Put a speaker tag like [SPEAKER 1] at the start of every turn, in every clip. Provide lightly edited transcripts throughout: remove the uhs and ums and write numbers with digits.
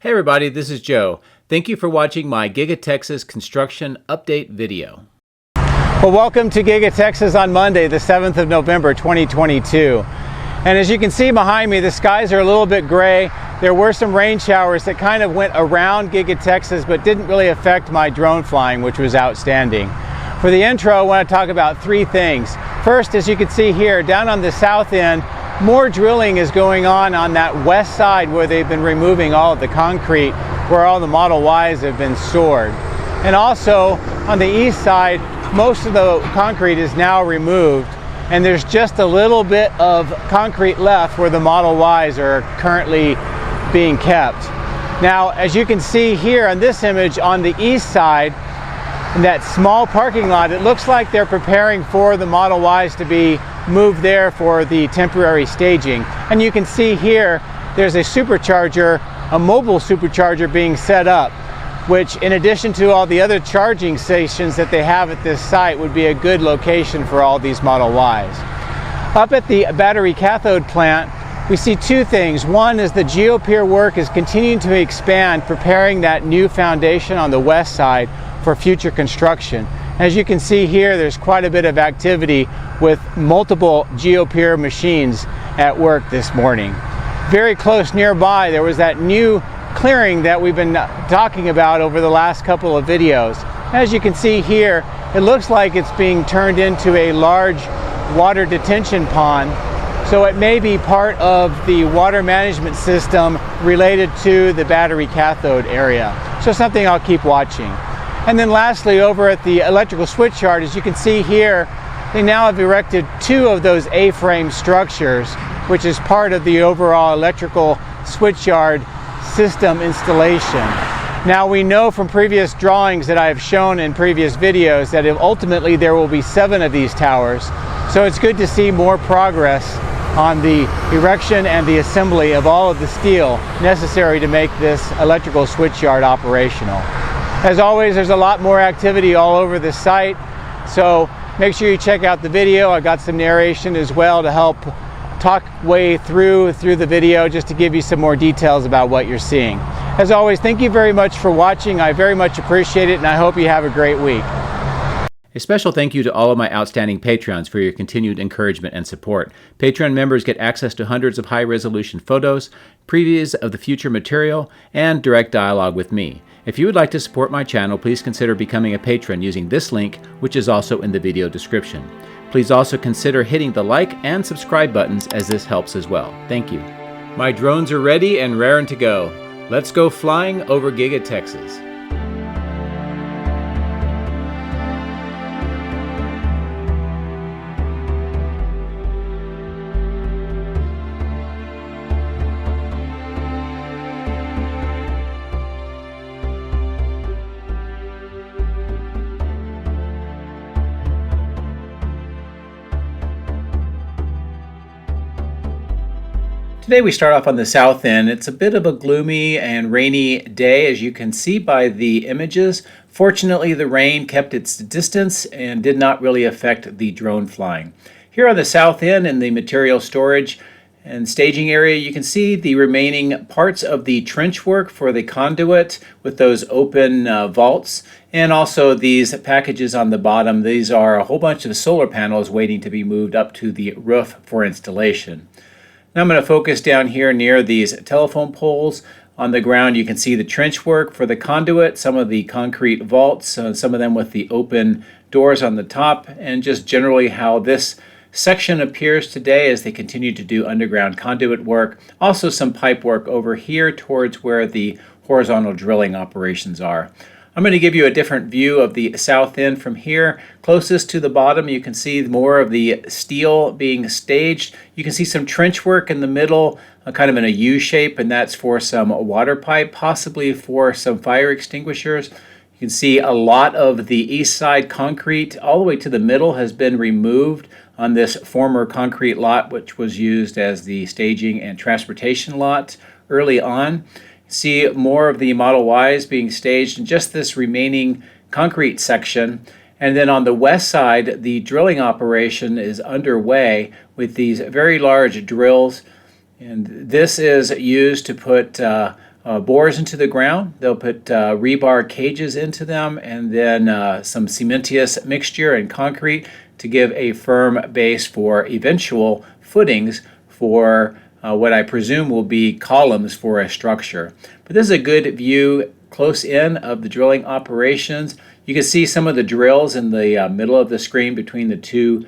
[SPEAKER 1] Hey everybody, this is Joe. Thank you for watching my Giga Texas construction update video.
[SPEAKER 2] Well, welcome to Giga Texas on Monday, the 7th of November, 2022. And as you can see behind me, the skies are a little bit gray. There were some rain showers that kind of went around Giga Texas, but didn't really affect my drone flying, which was outstanding. For the intro, I want to talk about three things. First, as you can see here, down on the south end, more drilling is going on that west side where they've been removing all of the concrete where all the Model Ys have been stored. And also on the east side, most of the concrete is now removed, and there's just a little bit of concrete left where the Model Ys are currently being kept. Now, as you can see here on this image on the east side, in that small parking lot, it looks like they're preparing for the Model Ys to be moved there for the temporary staging. And you can see here, there's a supercharger, a mobile supercharger being set up, which in addition to all the other charging stations that they have at this site would be a good location for all these Model Ys. Up at the battery cathode plant, we see two things. One is the GeoPier work is continuing to expand, preparing that new foundation on the west side for future construction. As you can see here, there's quite a bit of activity with multiple GeoPier machines at work this morning. Very close nearby, there was that new clearing that we've been talking about over the last couple of videos. As you can see here, it looks like it's being turned into a large water detention pond. So it may be part of the water management system related to the battery cathode area. So something I'll keep watching. And then lastly, over at the electrical switchyard, as you can see here, they now have erected two of those A-frame structures, which is part of the overall electrical switchyard system installation. Now, we know from previous drawings that I have shown in previous videos that ultimately there will be 7 of these towers. So it's good to see more progress on the erection and the assembly of all of the steel necessary to make this electrical switchyard operational. As always, there's a lot more activity all over the site, so make sure you check out the video. I got some narration as well to help talk way through the video, just to give you some more details about what you're seeing. As always, thank you very much for watching. I very much appreciate it, and I hope you have a great week.
[SPEAKER 1] A special thank you to all of my outstanding Patreons for your continued encouragement and support. Patreon members get access to hundreds of high-resolution photos, previews of the future material, and direct dialogue with me. If you would like to support my channel, please consider becoming a patron using this link, which is also in the video description. Please also consider hitting the like and subscribe buttons, as this helps as well. Thank you. My drones are ready and raring to go. Let's go flying over Giga Texas. Today we start off on the south end. It's a bit of a gloomy and rainy day, as you can see by the images. Fortunately, the rain kept its distance and did not really affect the drone flying. Here on the south end in the material storage and staging area, you can see the remaining parts of the trench work for the conduit with those open vaults, and also these packages on the bottom. These are a whole bunch of solar panels waiting to be moved up to the roof for installation. Now I'm going to focus down here near these telephone poles. On the ground you can see the trench work for the conduit, some of the concrete vaults, some of them with the open doors on the top, and just generally how this section appears today as they continue to do underground conduit work. Also some pipe work over here towards where the horizontal drilling operations are. I'm going to give you a different view of the south end from here. Closest to the bottom, you can see more of the steel being staged. You can see some trench work in the middle, kind of in a U shape, and that's for some water pipe, possibly for some fire extinguishers. You can see a lot of the east side concrete all the way to the middle has been removed on this former concrete lot, which was used as the staging and transportation lot early on. See more of the Model Ys being staged in just this remaining concrete section. And then on the west side, the drilling operation is underway with these very large drills. And this is used to put bores into the ground. They'll put rebar cages into them, and then some cementitious mixture and concrete to give a firm base for eventual footings for what I presume will be columns for a structure. But this is a good view close in of the drilling operations. You can see some of the drills in the middle of the screen between the two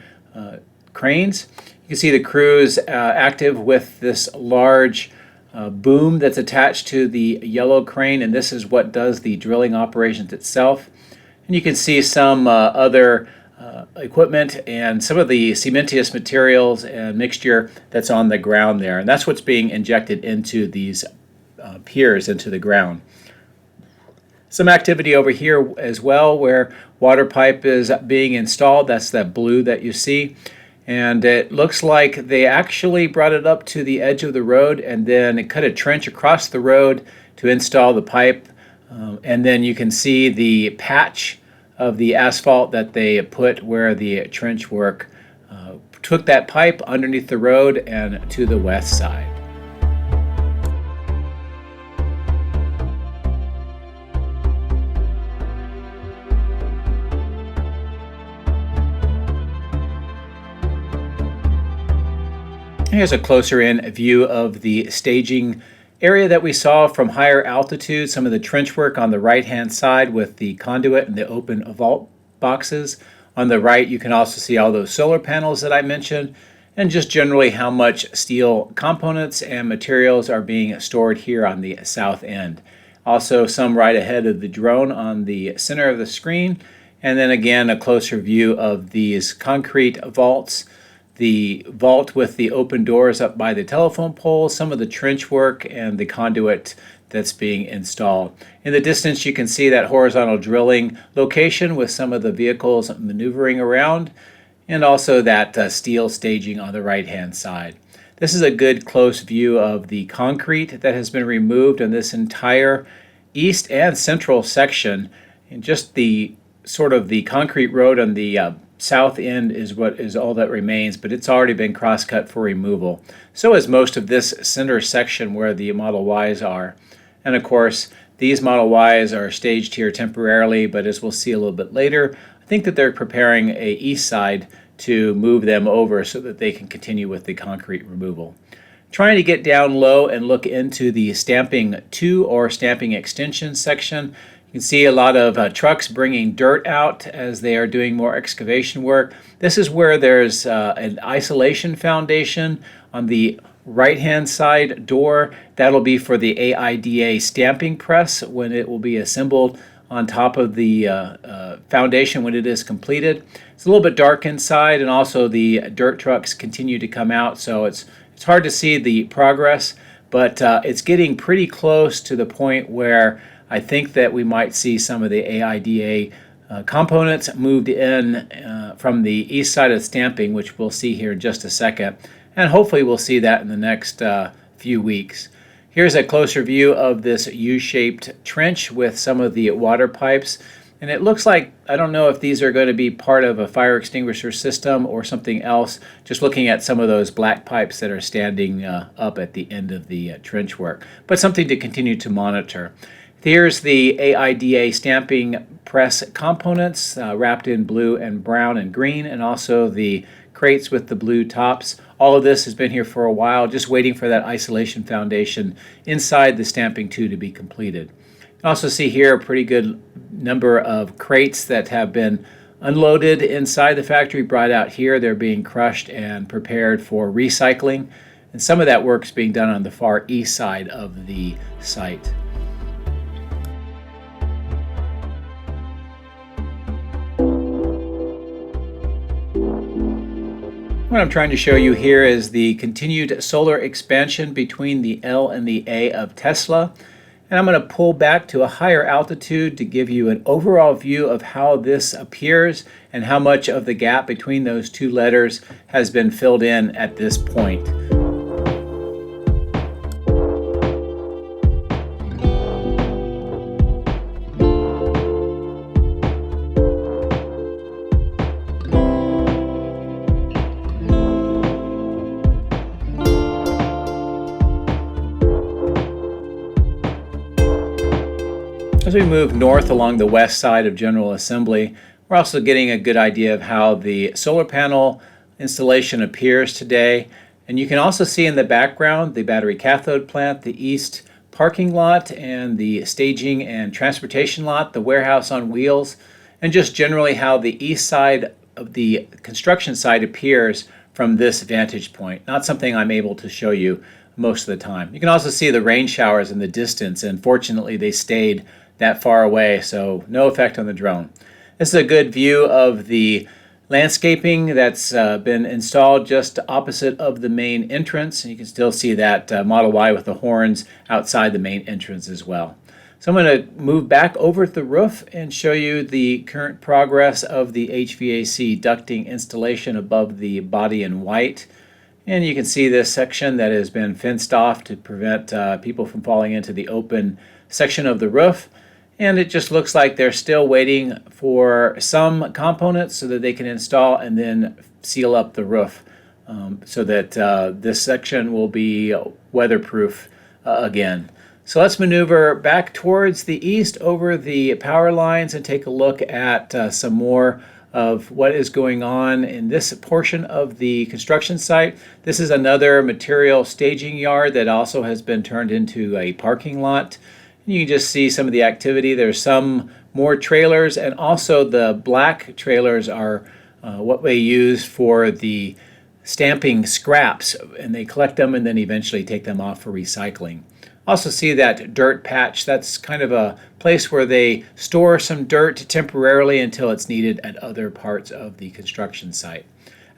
[SPEAKER 1] cranes. You can see the crews active with this large boom that's attached to the yellow crane, and this is what does the drilling operations itself. And you can see some other equipment and some of the cementitious materials and mixture that's on the ground there, and that's what's being injected into these piers into the ground. Some activity over here as well where water pipe is being installed. That's that blue that you see. And it looks like they actually brought it up to the edge of the road and then cut a trench across the road to install the pipe. And then you can see the patch of the asphalt that they put where the trench work took that pipe underneath the road and to the west side. Here's a closer in view of the staging area that we saw from higher altitude, some of the trench work on the right hand side with the conduit and the open vault boxes. On the right you can also see all those solar panels that I mentioned, and just generally how much steel components and materials are being stored here on the south end. Also some right ahead of the drone on the center of the screen, and then again a closer view of these concrete vaults. The vault with the open doors up by the telephone pole, some of the trench work, and the conduit that's being installed. In the distance you can see that horizontal drilling location with some of the vehicles maneuvering around, and also that steel staging on the right hand side. This is a good close view of the concrete that has been removed in this entire east and central section, and just the sort of the concrete road on the south end is what is all that remains, but it's already been cross-cut for removal. So is most of this center section where the Model Ys are. And of course, these Model Ys are staged here temporarily, but as we'll see a little bit later, I think that they're preparing a east side to move them over so that they can continue with the concrete removal. Trying to get down low and look into the stamping 2 or stamping extension section. You can see a lot of trucks bringing dirt out as they are doing more excavation work. This is where there's an isolation foundation on the right-hand side door. That'll be for the AIDA stamping press when it will be assembled on top of the foundation when it is completed. It's a little bit dark inside, and also the dirt trucks continue to come out, so it's hard to see the progress, but it's getting pretty close to the point where I think that we might see some of the AIDA components moved in from the east side of stamping, which we'll see here in just a second. And hopefully we'll see that in the next few weeks. Here's a closer view of this U-shaped trench with some of the water pipes. And it looks like, I don't know if these are going to be part of a fire extinguisher system or something else, just looking at some of those black pipes that are standing up at the end of the trench work. But something to continue to monitor. Here's the AIDA stamping press components wrapped in blue and brown and green, and also the crates with the blue tops. All of this has been here for a while, just waiting for that isolation foundation inside the stamping 2 to be completed. You can also see here a pretty good number of crates that have been unloaded inside the factory, brought out here. They're being crushed and prepared for recycling, and some of that work is being done on the far east side of the site. What I'm trying to show you here is the continued solar expansion between the L and the A of Tesla. And I'm going to pull back to a higher altitude to give you an overall view of how this appears and how much of the gap between those two letters has been filled in at this point. As we move north along the west side of General Assembly, we're also getting a good idea of how the solar panel installation appears today. And you can also see in the background the battery cathode plant, the east parking lot, and the staging and transportation lot, the warehouse on wheels, and just generally how the east side of the construction site appears from this vantage point. Not something I'm able to show you most of the time. You can also see the rain showers in the distance, and fortunately they stayed that far away, so no effect on the drone. This is a good view of the landscaping that's been installed just opposite of the main entrance. And you can still see that Model Y with the horns outside the main entrance as well. So I'm going to move back over to the roof and show you the current progress of the HVAC ducting installation above the body in white. And you can see this section that has been fenced off to prevent people from falling into the open section of the roof. And it just looks like they're still waiting for some components so that they can install and then seal up the roof so that this section will be weatherproof again. So let's maneuver back towards the east over the power lines and take a look at some more of what is going on in this portion of the construction site. This is another material staging yard that also has been turned into a parking lot. You can just see some of the activity. There's some more trailers, and also the black trailers are what they use for the stamping scraps, and they collect them and then eventually take them off for recycling. Also see that dirt patch. That's kind of a place where they store some dirt temporarily until it's needed at other parts of the construction site.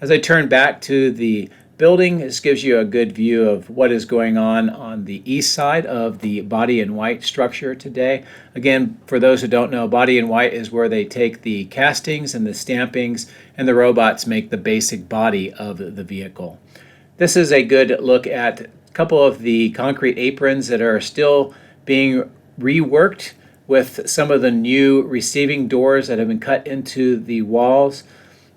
[SPEAKER 1] As I turn back to the building, this gives you a good view of what is going on the east side of the body in white structure today. Again, for those who don't know, body in white is where they take the castings and the stampings and the robots make the basic body of the vehicle. This is a good look at a couple of the concrete aprons that are still being reworked with some of the new receiving doors that have been cut into the walls.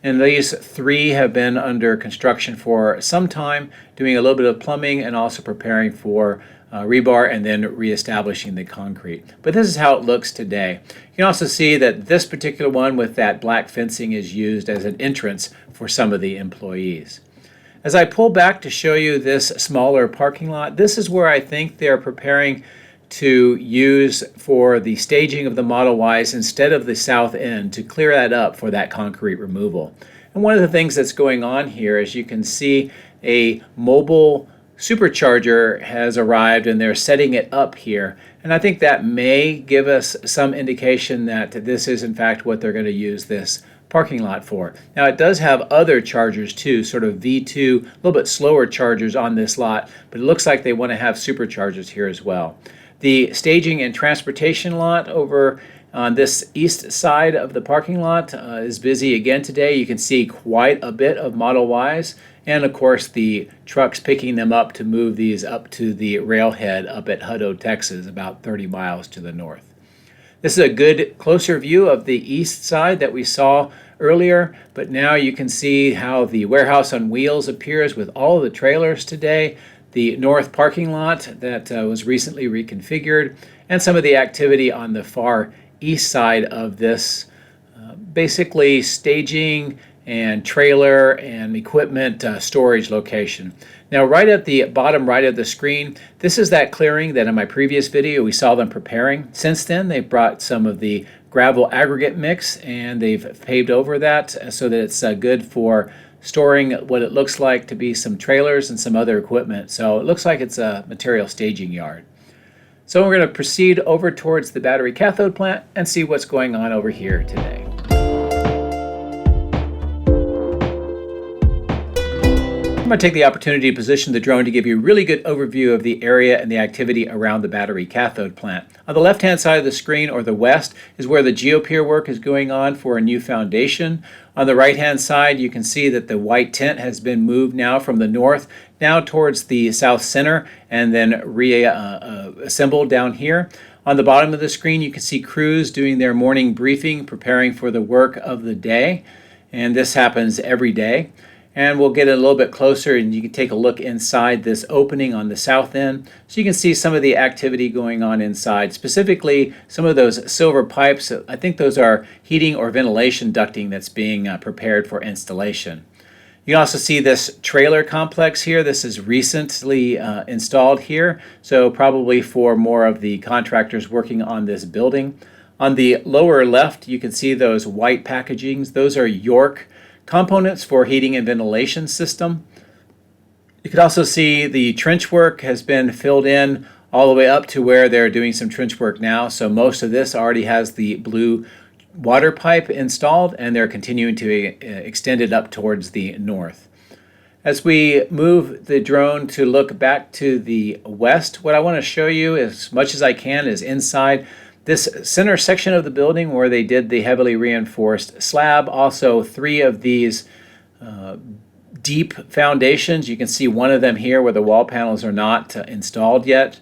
[SPEAKER 1] And these three have been under construction for some time, doing a little bit of plumbing and also preparing for rebar and then reestablishing the concrete. But this is how it looks today. You can also see that this particular one with that black fencing is used as an entrance for some of the employees. As I pull back to show you this smaller parking lot, this is where I think they're preparing to use for the staging of the Model Ys instead of the south end, to clear that up for that concrete removal. And one of the things that's going on here, as you can see, a mobile supercharger has arrived and they're setting it up here. And I think that may give us some indication that this is in fact what they're going to use this parking lot for. Now it does have other chargers too, sort of V2, a little bit slower chargers on this lot, but it looks like they want to have superchargers here as well. The staging and transportation lot over on this east side of the parking lot is busy again today. You can see quite a bit of Model Ys, and of course the trucks picking them up to move these up to the railhead up at Hutto, Texas, about 30 miles to the north. This is a good closer view of the east side that we saw earlier, but now you can see how the warehouse on wheels appears with all of the trailers today, the north parking lot that was recently reconfigured, and some of the activity on the far east side of this basically staging and trailer and equipment storage location. Now right at the bottom right of the screen, this is that clearing that in my previous video we saw them preparing. Since then they've brought some of the gravel aggregate mix and they've paved over that so that it's good for storing what it looks like to be some trailers and some other equipment. So it looks like it's a material staging yard. So we're going to proceed over towards the battery cathode plant and see what's going on over here today. I'm going to take the opportunity to position the drone to give you a really good overview of the area and the activity around the battery cathode plant. On the left-hand side of the screen, or the west, is where the GeoPier work is going on for a new foundation. On the right-hand side, you can see that the white tent has been moved now from the north now towards the south center and then reassembled down here. On the bottom of the screen, you can see crews doing their morning briefing, preparing for the work of the day. And this happens every day. And we'll get a little bit closer and you can take a look inside this opening on the south end. So you can see some of the activity going on inside, specifically some of those silver pipes. I think those are heating or ventilation ducting that's being prepared for installation. You can also see this trailer complex here. This is recently installed here, so probably for more of the contractors working on this building. On the lower left, you can see those white packagings. Those are York components for heating and ventilation system. You can also see the trench work has been filled in all the way up to where they're doing some trench work now. So most of this already has the blue water pipe installed, and they're continuing to extend it up towards the north. As we move the drone to look back to the west, what I want to show you as much as I can is inside this center section of the building where they did the heavily reinforced slab. Also 3 of these deep foundations. You can see one of them here where the wall panels are not installed yet.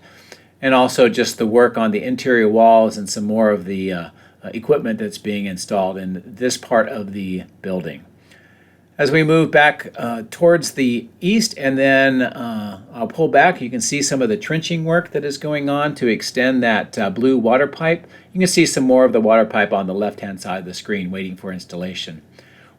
[SPEAKER 1] And also just the work on the interior walls and some more of the equipment that's being installed in this part of the building. As we move back towards the east, and then I'll pull back, you can see some of the trenching work that is going on to extend that blue water pipe. You can see some more of the water pipe on the left-hand side of the screen waiting for installation.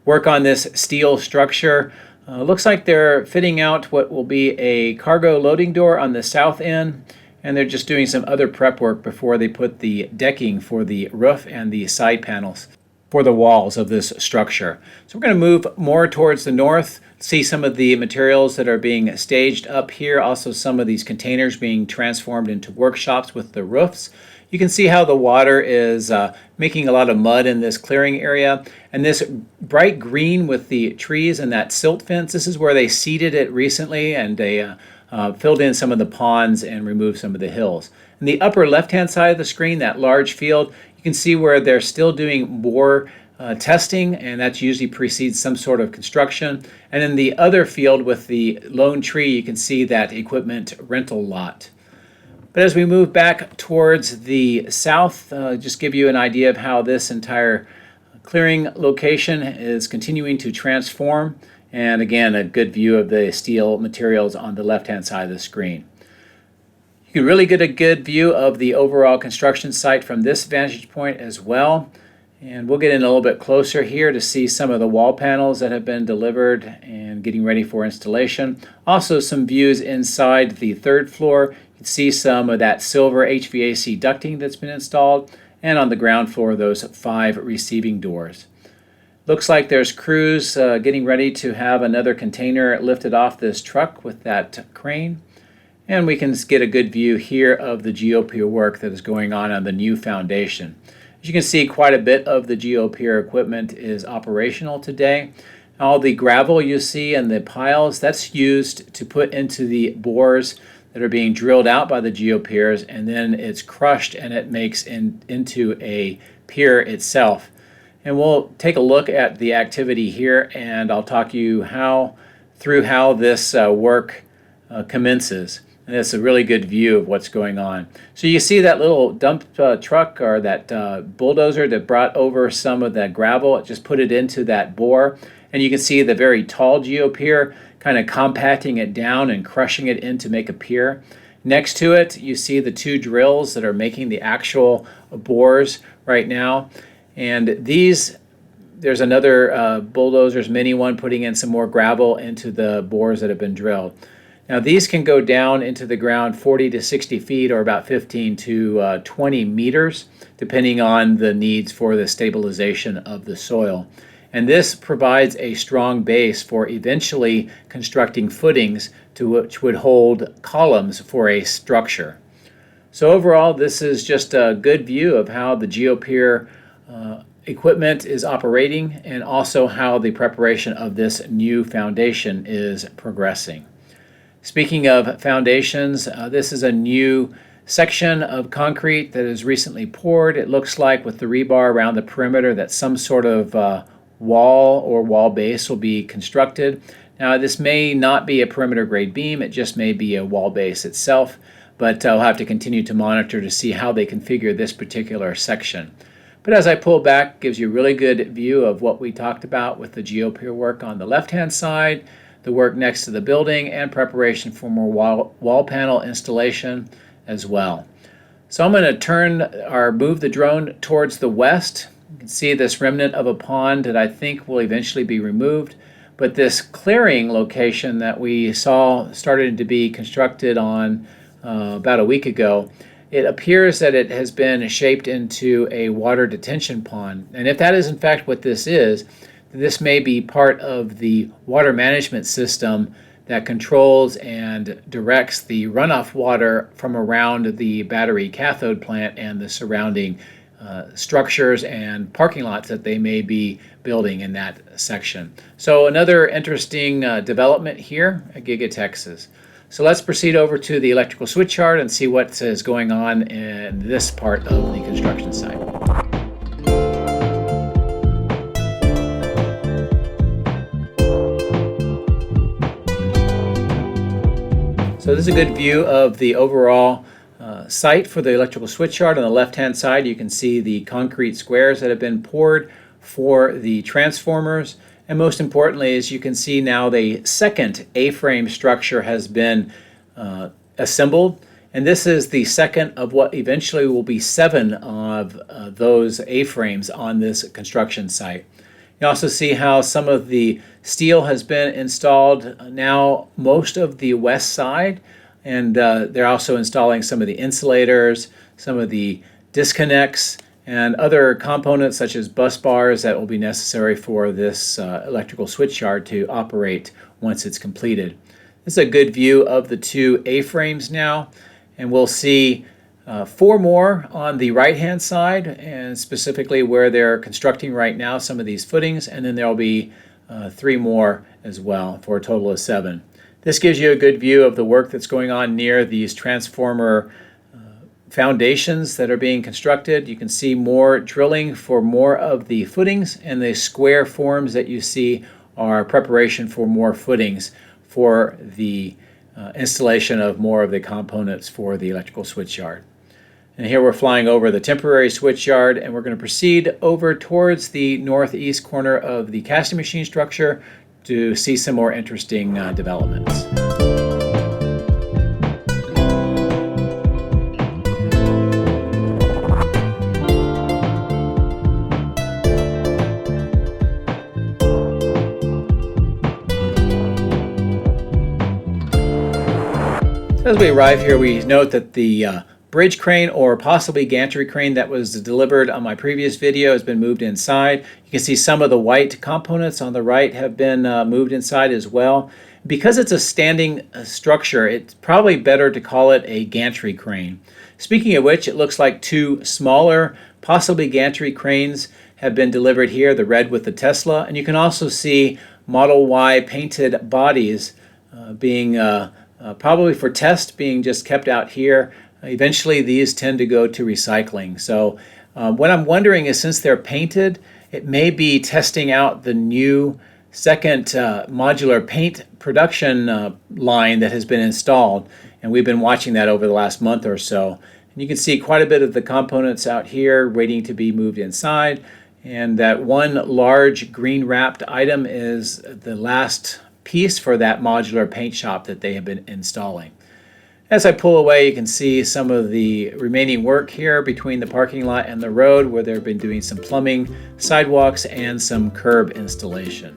[SPEAKER 1] Work on this steel structure. Looks like they're fitting out what will be a cargo loading door on the south end, and they're just doing some other prep work before they put the decking for the roof and the side panels for the walls of this structure. So we're going to move more towards the north, see some of the materials that are being staged up here, also some of these containers being transformed into workshops with the roofs. You can see how the water is making a lot of mud in this clearing area. And this bright green with the trees and that silt fence, this is where they seeded it recently, and they filled in some of the ponds and removed some of the hills. In the upper left-hand side of the screen, that large field, you can see where they're still doing bore testing, and that usually precedes some sort of construction. And in the other field with the lone tree, you can see that equipment rental lot. But as we move back towards the south, just give you an idea of how this entire clearing location is continuing to transform. And again, a good view of the steel materials on the left-hand side of the screen. You can really get a good view of the overall construction site from this vantage point as well. And we'll get in a little bit closer here to see some of the wall panels that have been delivered and getting ready for installation. Also some views inside the 3rd floor. You can see some of that silver HVAC ducting that's been installed. And on the ground floor, those 5 receiving doors. Looks like there's crews getting ready to have another container lifted off this truck with that crane. And we can get a good view here of the GeoPier work that is going on the new foundation. As you can see, quite a bit of the GeoPier equipment is operational today. All the gravel you see and the piles, that's used to put into the bores that are being drilled out by the GeoPiers, and then it's crushed and it makes into a pier itself. And we'll take a look at the activity here, and I'll talk you through how this work commences. And it's a really good view of what's going on. So you see that little dump truck or that bulldozer that brought over some of that gravel. It just put it into that bore. And you can see the very tall GeoPier kind of compacting it down and crushing it in to make a pier. Next to it, you see the 2 drills that are making the actual bores right now. And there's another bulldozer's mini one putting in some more gravel into the bores that have been drilled. Now these can go down into the ground 40 to 60 feet or about 15 to 20 meters, depending on the needs for the stabilization of the soil. And this provides a strong base for eventually constructing footings which would hold columns for a structure. So overall, this is just a good view of how the GeoPier equipment is operating, and also how the preparation of this new foundation is progressing. Speaking of foundations, this is a new section of concrete that is recently poured. It looks like with the rebar around the perimeter that some sort of wall or wall base will be constructed. Now this may not be a perimeter grade beam, it just may be a wall base itself, but I'll have to continue to monitor to see how they configure this particular section. But as I pull back, it gives you a really good view of what we talked about with the GeoPier work on the left-hand side, the work next to the building, and preparation for more wall panel installation as well. So I'm going to turn or move the drone towards the west. You can see this remnant of a pond that I think will eventually be removed. But this clearing location that we saw started to be constructed on about a week ago, it appears that it has been shaped into a water detention pond. And if that is in fact what this is, this may be part of the water management system that controls and directs the runoff water from around the battery cathode plant and the surrounding structures and parking lots that they may be building in that section. So another interesting development here at Giga Texas. So let's proceed over to the electrical switchyard and see what is going on in this part of the construction site. So this is a good view of the overall site for the electrical switchyard. On the left-hand side, you can see the concrete squares that have been poured for the transformers. And most importantly, as you can see now, the second A-frame structure has been assembled. And this is the second of what eventually will be 7 of those A-frames on this construction site. You also see how some of the steel has been installed now, most of the west side. And they're also installing some of the insulators, some of the disconnects, and other components such as bus bars that will be necessary for this electrical switchyard to operate once it's completed. This is a good view of the 2 A-frames now, and we'll see 4 more on the right-hand side, and specifically where they're constructing right now some of these footings, and then there'll be 3 more as well for a total of 7. This gives you a good view of the work that's going on near these transformer foundations that are being constructed. You can see more drilling for more of the footings, and the square forms that you see are preparation for more footings for the installation of more of the components for the electrical switchyard. And here we're flying over the temporary switchyard, and we're going to proceed over towards the northeast corner of the casting machine structure to see some more interesting developments. As we arrive here, we note that the bridge crane or possibly gantry crane that was delivered on my previous video has been moved inside. You can see some of the white components on the right have been moved inside as well. Because it's a standing structure, it's probably better to call it a gantry crane. Speaking of which, it looks like 2 smaller, possibly gantry cranes have been delivered here, the red with the Tesla. And you can also see Model Y painted bodies being probably for test, being just kept out here. Eventually these tend to go to recycling. So what I'm wondering is, since they're painted, it may be testing out the new second modular paint production line that has been installed, and we've been watching that over the last month or so. And you can see quite a bit of the components out here waiting to be moved inside, and that one large green wrapped item is the last piece for that modular paint shop that they have been installing. As I pull away, you can see some of the remaining work here between the parking lot and the road, where they've been doing some plumbing, sidewalks, and some curb installation.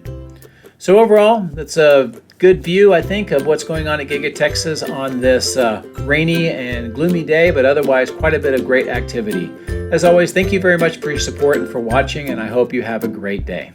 [SPEAKER 1] So overall, that's a good view, I think, of what's going on at Giga Texas on this rainy and gloomy day, but otherwise quite a bit of great activity. As always, thank you very much for your support and for watching, and I hope you have a great day.